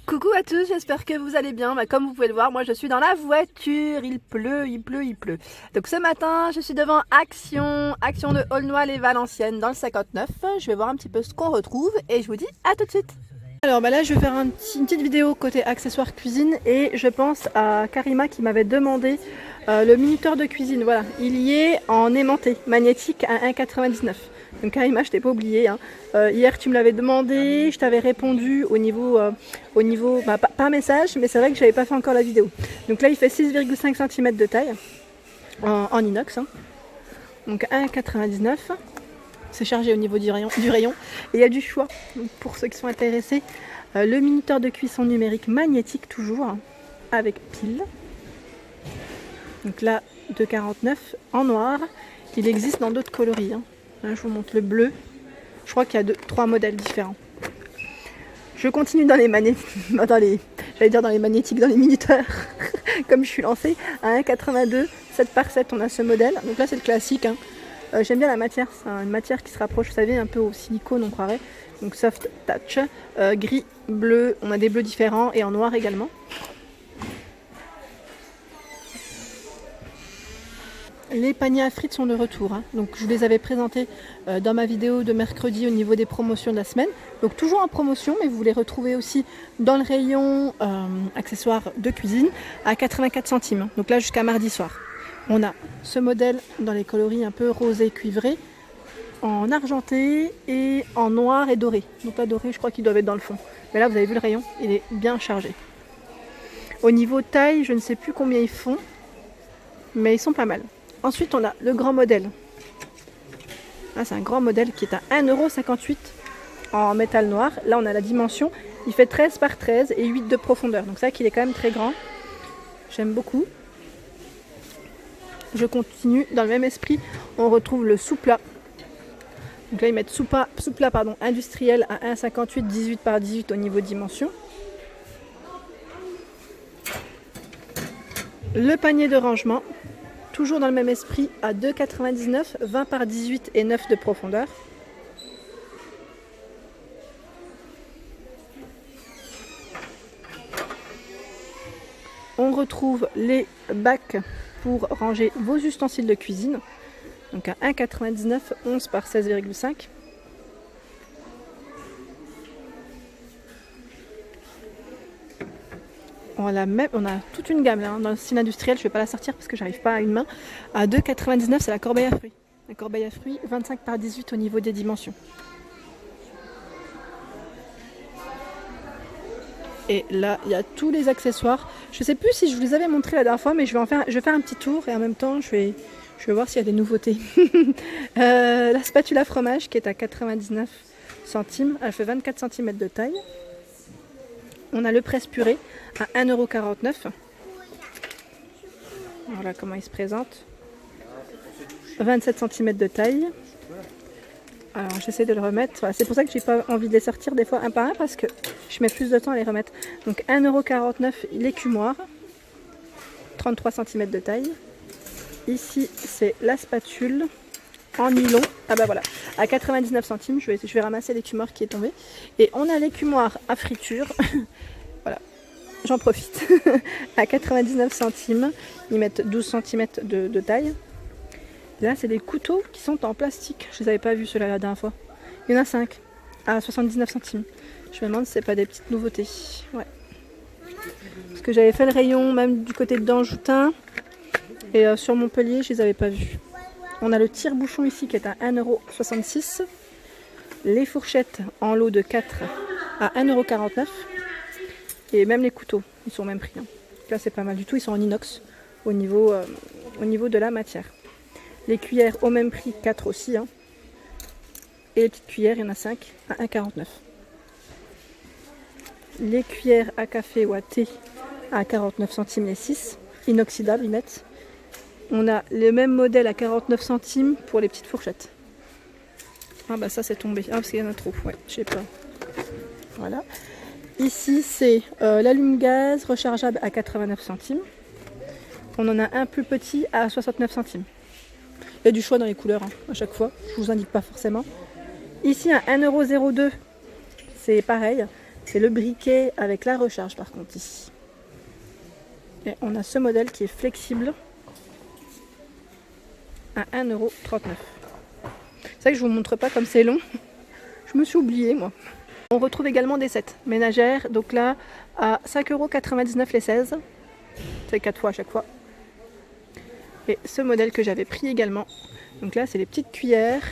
Coucou à tous, j'espère que vous allez bien. Comme vous pouvez le voir, moi je suis dans la voiture, il pleut, il pleut, il pleut. Donc ce matin, je suis devant Action de Aulnois-les-Valenciennes dans le 59. Je vais voir un petit peu ce qu'on retrouve et je vous dis à tout de suite. Alors là je vais faire une petite vidéo côté accessoires cuisine et je pense à Karima qui m'avait demandé le minuteur de cuisine. Voilà, il y est en aimanté, magnétique à 1,99 €. Donc Karima, je t'ai pas oublié, hein. Hier tu me l'avais demandé, je t'avais répondu au niveau par message, mais c'est vrai que j'avais pas fait encore la vidéo. Donc là il fait 6,5 cm de taille en inox, hein. Donc 1,99 €. C'est chargé au niveau du rayon. Et il y a du choix. Donc pour ceux qui sont intéressés, le minuteur de cuisson numérique magnétique toujours, hein, avec pile. Donc là 2,49 € en noir. Il existe dans d'autres coloris, hein. Là, je vous montre le bleu. Je crois qu'il y a 3 modèles différents. Je continue dans les magnétiques, dans les minuteurs, comme je suis lancée, à 1,82 €, 7 par 7, on a ce modèle. Donc là, c'est le classique, hein. J'aime bien la matière, c'est une matière qui se rapproche, vous savez, un peu au silicone, on croirait. Donc soft touch, gris, bleu, on a des bleus différents et en noir également. Les paniers à frites sont de retour, hein. Donc je vous les avais présentés dans ma vidéo de mercredi au niveau des promotions de la semaine. Donc toujours en promotion, mais vous les retrouvez aussi dans le rayon accessoires de cuisine à 84 centimes. Donc là jusqu'à mardi soir. On a ce modèle dans les coloris un peu rosé cuivré, en argenté et en noir et doré. Donc là doré, je crois qu'ils doivent être dans le fond. Mais là vous avez vu le rayon, il est bien chargé. Au niveau taille, je ne sais plus combien ils font, mais ils sont pas mal. Ensuite, on a le grand modèle. Ah, c'est un grand modèle qui est à 1,58 € en métal noir. Là, on a la dimension. Il fait 13 par 13 et 8 de profondeur. Donc, c'est vrai qu'il est quand même très grand. J'aime beaucoup. Je continue dans le même esprit. On retrouve le soupla. Donc là, ils mettent soupla industriel à 1,58 €, 18 par 18 au niveau dimension. Le panier de rangement. Toujours dans le même esprit, à 2,99 €, 20 par 18 et 9 de profondeur. On retrouve les bacs pour ranger vos ustensiles de cuisine. Donc à 1,99 €, 11 par 16,5. On a toute une gamme là, hein. Dans le style industriel, je ne vais pas la sortir parce que j'arrive pas à une main. À 2,99 €, c'est la corbeille à fruits. La corbeille à fruits, 25 par 18 au niveau des dimensions. Et là, il y a tous les accessoires. Je ne sais plus si je vous les avais montrés la dernière fois, mais je vais faire un petit tour et en même temps, je vais voir s'il y a des nouveautés. La spatule à fromage qui est à 99 centimes. Elle fait 24 cm de taille. On a le presse-purée à 1,49 €. Voilà comment il se présente. 27 cm de taille. Alors j'essaie de le remettre. Voilà, c'est pour ça que j'ai pas envie de les sortir des fois un par un parce que je mets plus de temps à les remettre. Donc 1,49 € l'écumoire. 33 cm de taille. Ici c'est la spatule en nylon. Ah bah voilà, à 99 centimes, je vais ramasser l'écumoire qui est tombé. Et on a l'écumoire à friture. Voilà, j'en profite. À 99 centimes, ils mettent 12 cm de taille. Là, c'est des couteaux qui sont en plastique. Je ne les avais pas vus ceux-là la dernière fois. Il y en a 5 à 79 centimes. Je me demande si c'est pas des petites nouveautés. Ouais. Parce que j'avais fait le rayon même du côté de Danjoutin. Et sur Montpellier, je les avais pas vus. On a le tire-bouchon ici qui est à 1,66 €. Les fourchettes en lot de 4 à 1,49 €. Et même les couteaux, ils sont au même prix, hein. Là, c'est pas mal du tout. Ils sont en inox au niveau de la matière. Les cuillères au même prix, 4 aussi, hein. Et les petites cuillères, il y en a 5 à 1,49 €. Les cuillères à café ou à thé à 49 centimes les 6. Inoxydables, ils mettent. On a le même modèle à 49 centimes pour les petites fourchettes. Ah bah ça c'est tombé. Ah parce qu'il y en a trop. Ouais, je sais pas. Voilà. Ici c'est l'allume-gaz rechargeable à 89 centimes. On en a un plus petit à 69 centimes. Il y a du choix dans les couleurs, hein, à chaque fois. Je vous indique pas forcément. Ici un 1,02 €. C'est pareil. C'est le briquet avec la recharge par contre ici. Et on a ce modèle qui est flexible à 1,39 €. C'est vrai que je vous montre pas comme c'est long. Je me suis oubliée moi. On retrouve également des sets ménagères. Donc là à 5,99 € les 16. C'est 4 fois à chaque fois. Et ce modèle que j'avais pris également. Donc là c'est les petites cuillères.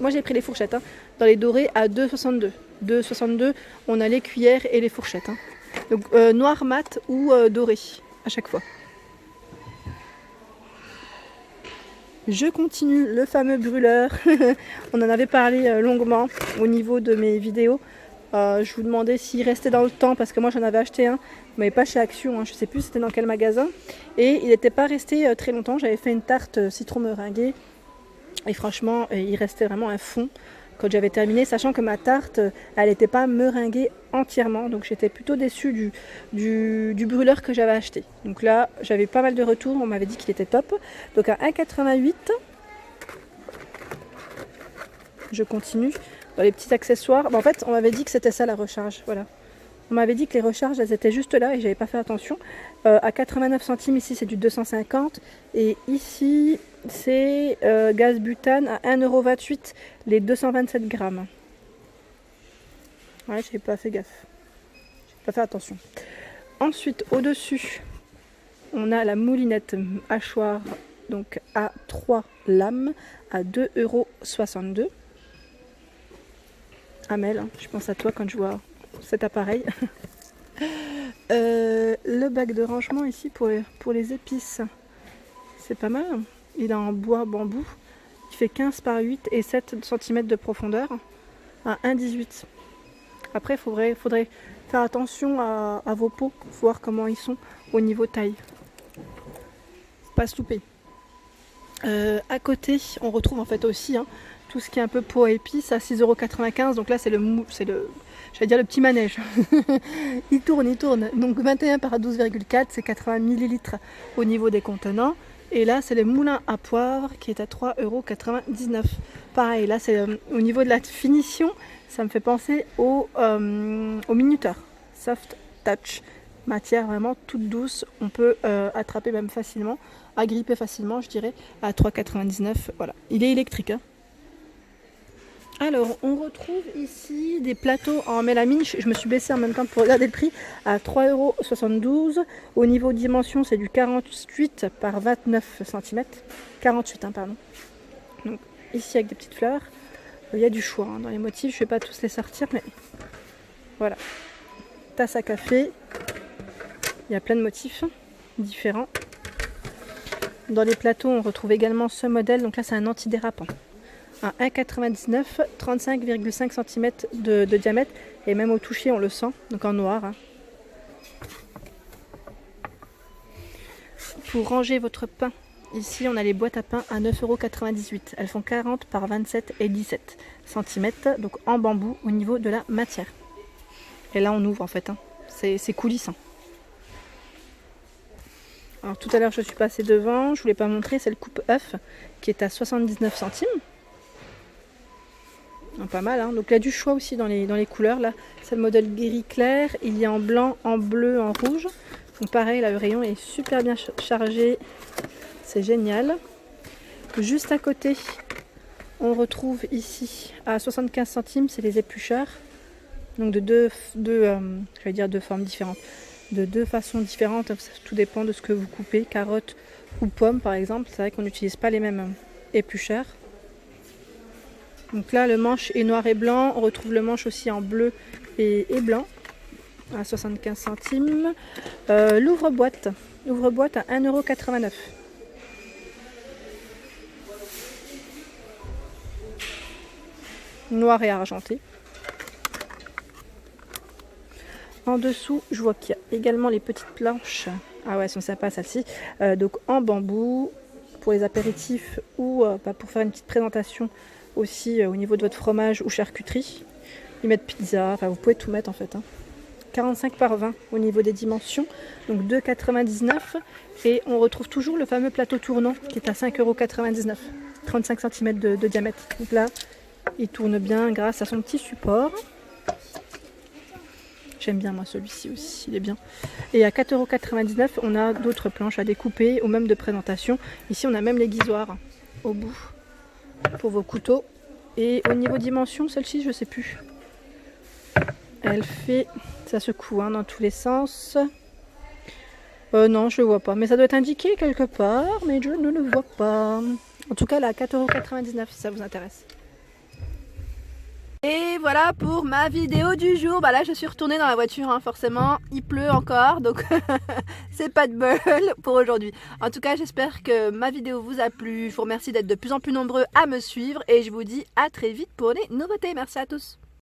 Moi j'ai pris les fourchettes. Dans les dorés à 2,62 €. 2,62 €, on a les cuillères et les fourchettes. Donc noir mat ou doré à chaque fois. Je continue le fameux brûleur. On en avait parlé longuement au niveau de mes vidéos. Je vous demandais s'il restait dans le temps parce que moi j'en avais acheté un, mais pas chez Action, je ne sais plus c'était dans quel magasin. Et il n'était pas resté très longtemps. J'avais fait une tarte citron meringuée et franchement il restait vraiment un fond quand j'avais terminé, sachant que ma tarte elle n'était pas meringuée entièrement, donc j'étais plutôt déçue du brûleur que j'avais acheté. Donc là j'avais pas mal de retours, on m'avait dit qu'il était top. Donc à 1,88 €. Je continue dans les petits accessoires. En fait on m'avait dit que c'était ça la recharge, voilà. On m'avait dit que les recharges elles étaient juste là et j'avais pas fait attention. À 89 centimes ici c'est du 250 et ici c'est gaz butane à 1,28 € les 227 grammes. Ouais, j'ai pas fait gaffe. J'ai pas fait attention. Ensuite au dessus on a la moulinette hachoir donc à 3 lames à 2,62 €. Amel, je pense à toi quand je vois cet appareil. Le bac de rangement ici pour les épices, c'est pas mal. Il est en bois bambou. Il fait 15 par 8 et 7 cm de profondeur à 1,18 €. Après, il faudrait faire attention à vos pots, voir comment ils sont au niveau taille. Pas se louper. À côté, on retrouve en fait aussi tout ce qui est un peu pot à épices à 6,95 €. Donc là, c'est j'allais dire le petit manège. il tourne. Donc 21 par 12,4, c'est 80 ml au niveau des contenants. Et là, c'est le moulin à poivre qui est à 3,99 €. Pareil, là, c'est au niveau de la finition, ça me fait penser au minuteur. Soft Touch. Matière vraiment toute douce. On peut attraper même facilement, agripper facilement, je dirais, à 3,99 €. Voilà, il est électrique. Alors, on retrouve ici des plateaux en mélamine. Je me suis baissée en même temps pour regarder le prix à 3,72 €. Au niveau dimension, c'est du 48 par 29 cm. 48, pardon. Donc, ici, avec des petites fleurs. Il y a du choix dans les motifs. Je ne vais pas tous les sortir, mais voilà. Tasse à café. Il y a plein de motifs différents. Dans les plateaux, on retrouve également ce modèle. Donc là, c'est un antidérapant. À 1,99 €, 35,5 cm de diamètre. Et même au toucher, on le sent. Donc en noir. Pour ranger votre pain, ici, on a les boîtes à pain à 9,98 €. Elles font 40 par 27 et 17 cm. Donc en bambou au niveau de la matière. Et là, on ouvre en fait. C'est coulissant. Alors tout à l'heure je suis passée devant, je ne vous l'ai pas montré, c'est le coupe-œuf qui est à 79 centimes. Pas mal, donc il y a du choix aussi dans les couleurs. Là c'est le modèle gris clair, il y a en blanc, en bleu, en rouge. Donc pareil, là le rayon est super bien chargé, c'est génial. Juste à côté, on retrouve ici à 75 centimes, c'est les éplucheurs. Donc de deux formes différentes. De deux façons différentes, tout dépend de ce que vous coupez, carottes ou pommes par exemple. C'est vrai qu'on n'utilise pas les mêmes éplucheurs. Donc là le manche est noir et blanc, on retrouve le manche aussi en bleu et blanc à 75 centimes. L'ouvre-boîte à 1,89 €. Noir et argenté. En dessous, je vois qu'il y a également les petites planches. Ah ouais, elles sont sympas celles-ci. Donc en bambou, pour les apéritifs ou pour faire une petite présentation aussi au niveau de votre fromage ou charcuterie. Ils mettent pizza, enfin vous pouvez tout mettre en fait. 45 par 20 au niveau des dimensions, donc 2,99 €. Et on retrouve toujours le fameux plateau tournant qui est à 5,99 €. 35 cm de diamètre. Donc là, il tourne bien grâce à son petit support. J'aime bien moi celui-ci aussi, il est bien. Et à 4,99 €, on a d'autres planches à découper ou même de présentation. Ici on a même l'aiguisoire au bout pour vos couteaux. Et au niveau dimension, celle-ci je sais plus. Elle fait, ça secoue hein, dans tous les sens. Non, je le vois pas, mais ça doit être indiqué quelque part, mais je ne le vois pas. En tout cas, elle est à 4,99 € si ça vous intéresse. Et voilà pour ma vidéo du jour. Bah là, je suis retournée dans la voiture, hein, forcément. Il pleut encore, donc c'est pas de bol pour aujourd'hui. En tout cas, j'espère que ma vidéo vous a plu. Je vous remercie d'être de plus en plus nombreux à me suivre et je vous dis à très vite pour les nouveautés. Merci à tous.